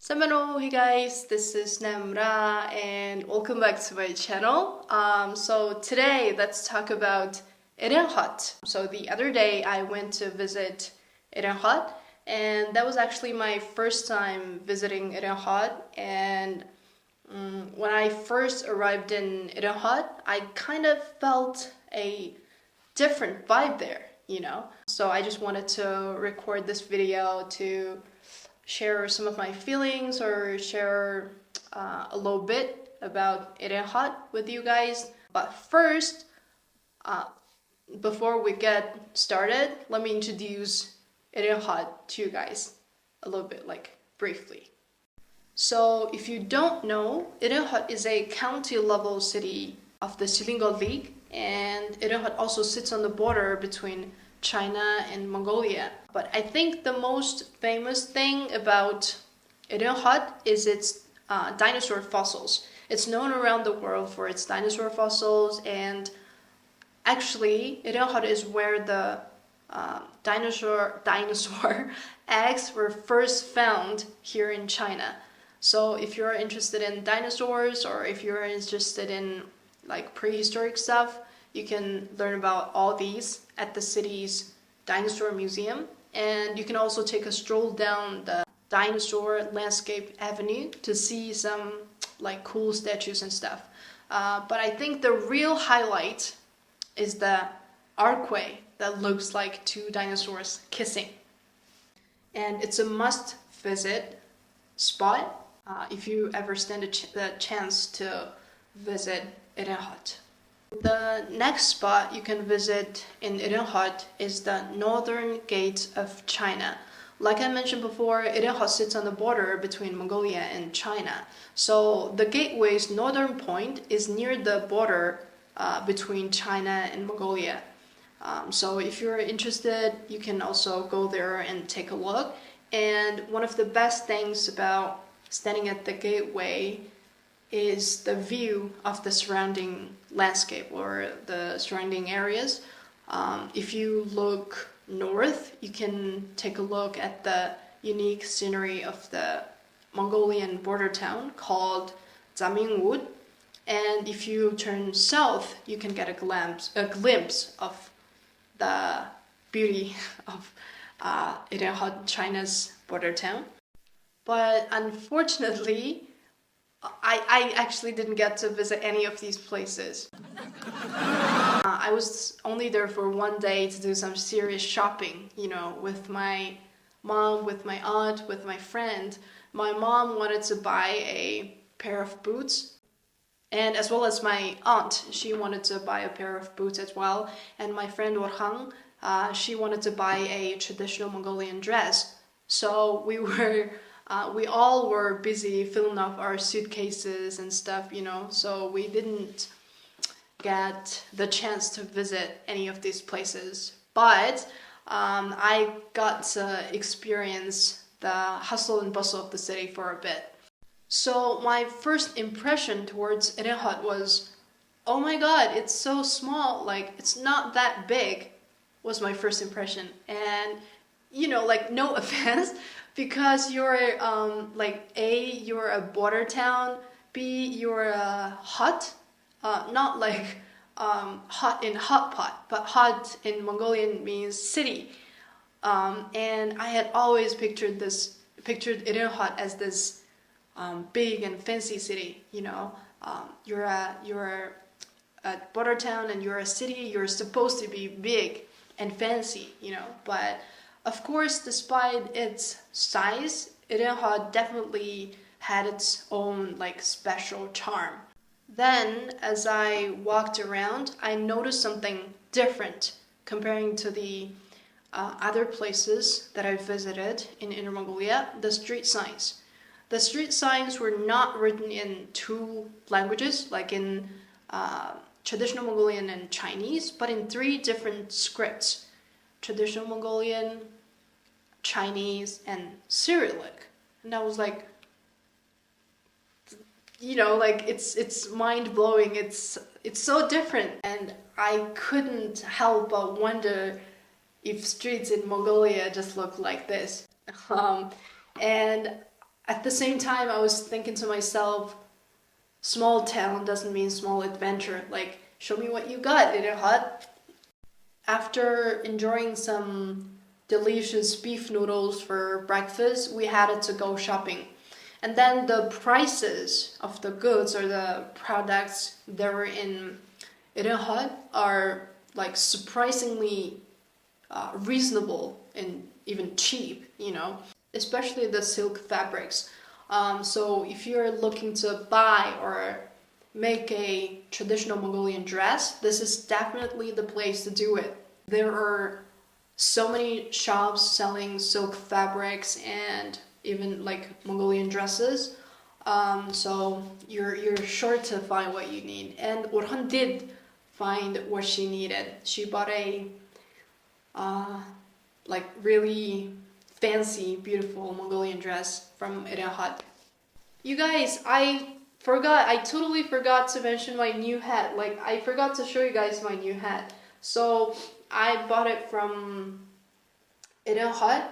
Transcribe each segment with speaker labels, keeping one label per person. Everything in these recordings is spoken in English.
Speaker 1: Samano, hey guys, this is Namra and welcome back to my channel. So today let's talk about Erenhot. So the other day I went to visit Erenhot and that was actually my first time visiting Erenhot. And when I first arrived in Erenhot, I kind of felt a different vibe there. So I just wanted to record this video to share some of my feelings or share a little bit about Erenhot with you guys. But first, before we get started, let me introduce Erenhot to you guys a little bit, briefly. So if you don't know, Erenhot is a county level city of the Silingo League, and Erenhot also sits on the border between China and Mongolia. But I think the most famous thing about Erenhot is its dinosaur fossils. It's known around the world for its dinosaur fossils, and actually Erenhot is where the dinosaur eggs were first found here in China. So if you're interested in dinosaurs or if you're interested in prehistoric stuff, you can learn about all these at the city's dinosaur museum. And you can also take a stroll down the dinosaur landscape avenue to see some cool statues and stuff. But I think the real highlight is the archway that looks like two dinosaurs kissing. And it's a must visit spot if you ever stand the chance to visit Erenhot. The next spot you can visit in Erenhot is the northern gate of China. Like I mentioned before, Erenhot sits on the border between Mongolia and China. So the gateway's northern point is near the border between China and Mongolia. So if you're interested, you can also go there and take a look. And one of the best things about standing at the gateway is the view of the surrounding landscape or the surrounding areas. If you look north, you can take a look at the unique scenery of the Mongolian border town called Zamingwood. And if you turn south, you can get a glimpse of the beauty of Erenhot, China's border town. But unfortunately, I actually didn't get to visit any of these places. I was only there for one day to do some serious shopping, with my mom, with my aunt, with my friend. My mom wanted to buy a pair of boots, and as well as my aunt, she wanted to buy a pair of boots as well. And my friend Orhang, she wanted to buy a traditional Mongolian dress. So we all were busy filling up our suitcases and stuff, so we didn't get the chance to visit any of these places. But I got to experience the hustle and bustle of the city for a bit. So my first impression towards Erenhot was, oh my god, it's so small, it's not that big, was my first impression. And no offense, because you're A, you're a border town, B, you're a hut, not hot in hot pot, but hot in Mongolian means city. And I had always pictured Erenhot as this big and fancy city. You're a border town and you're a city, you're supposed to be big and fancy, but of course, despite its size, Erenhot definitely had its own special charm. Then, as I walked around, I noticed something different comparing to the other places that I visited in Inner Mongolia, the street signs. The street signs were not written in two languages, like in traditional Mongolian and Chinese, but in three different scripts: traditional Mongolian, Chinese, and Cyrillic. And I was it's mind-blowing. It's so different, and I couldn't help but wonder if streets in Mongolia just look like this. And at the same time, I was thinking to myself, small town doesn't mean small adventure. Like, show me what you got, Erenhot. After enjoying some delicious beef noodles for breakfast, we had to go shopping. And then the prices of the goods or the products that were in Erenhot are like surprisingly reasonable and even cheap, you know, especially the silk fabrics. So if you're looking to buy or make a traditional Mongolian dress, this is definitely the place to do it. There are so many shops selling silk fabrics and even like Mongolian dresses. So you're sure to find what you need. And Orhan did find what she needed. She bought a like really fancy, beautiful Mongolian dress from Erenhot. You guys, I totally forgot to mention my new hat. Like, I forgot to show you guys my new hat. So, I bought it from Erenhot.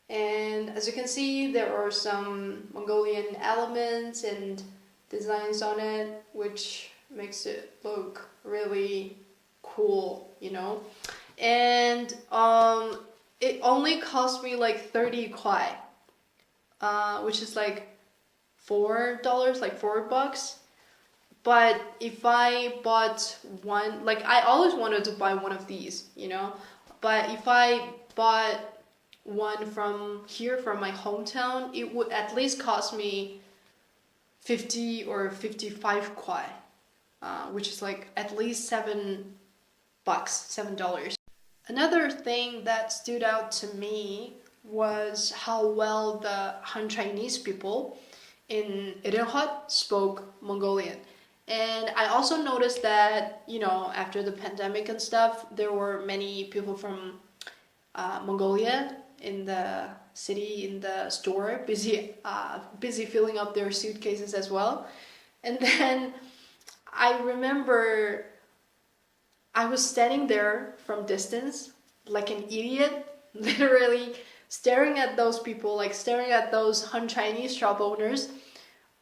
Speaker 1: And as you can see, there are some Mongolian elements and designs on it, which makes it look really cool, you know. And it only cost me like 30 kwai, which is like $4, like $4. But if I bought one, like I always wanted to buy one of these, you know. But if I bought one from here, from my hometown, it would at least cost me 50 or 55 kwai, which is like at least $7. Another thing that stood out to me was how well the Han Chinese people in Erenhot spoke Mongolian. And I also noticed that, you know, after the pandemic and stuff, there were many people from Mongolia in the city, in the store, busy filling up their suitcases as well. And then I remember I was standing there from distance, like an idiot, literally staring at those people, like staring at those Han Chinese shop owners,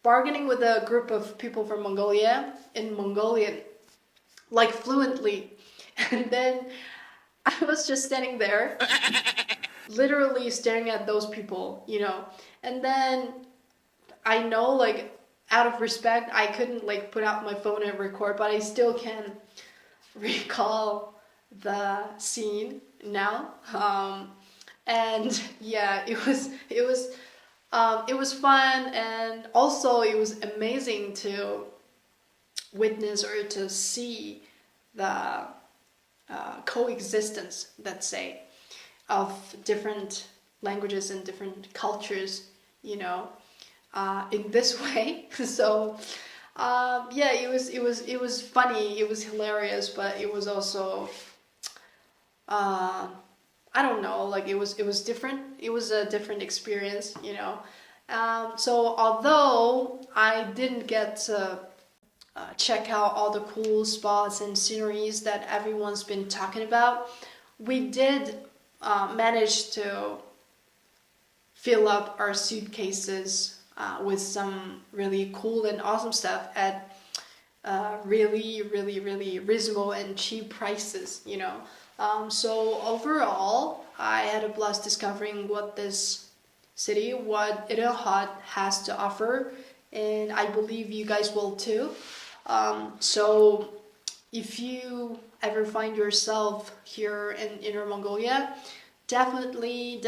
Speaker 1: bargaining with a group of people from Mongolia in Mongolian, like fluently. And then I was just standing there, literally staring at those people, you know. And then I know, like, out of respect, I couldn't like put out my phone and record, but I still can recall the scene now. And yeah, it was fun, and also it was amazing to witness or to see the coexistence, let's say, of different languages and different cultures, you know, in this way. So yeah, it was funny, it was hilarious, but it was also I don't know, like it was different. It was a different experience, you know. So although I didn't get to check out all the cool spots and sceneries that everyone's been talking about, we did manage to fill up our suitcases with some really cool and awesome stuff at really reasonable and cheap prices, you know. So overall, I had a blast discovering what this city, what Erenhot has to offer, and I believe you guys will too. So if you ever find yourself here in Inner Mongolia, definitely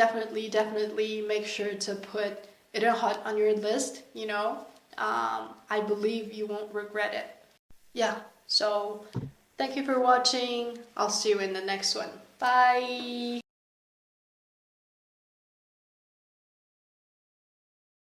Speaker 1: make sure to put Erenhot on your list, you know. I believe you won't regret it. Yeah, so thank you for watching. I'll see you in the next one. Bye!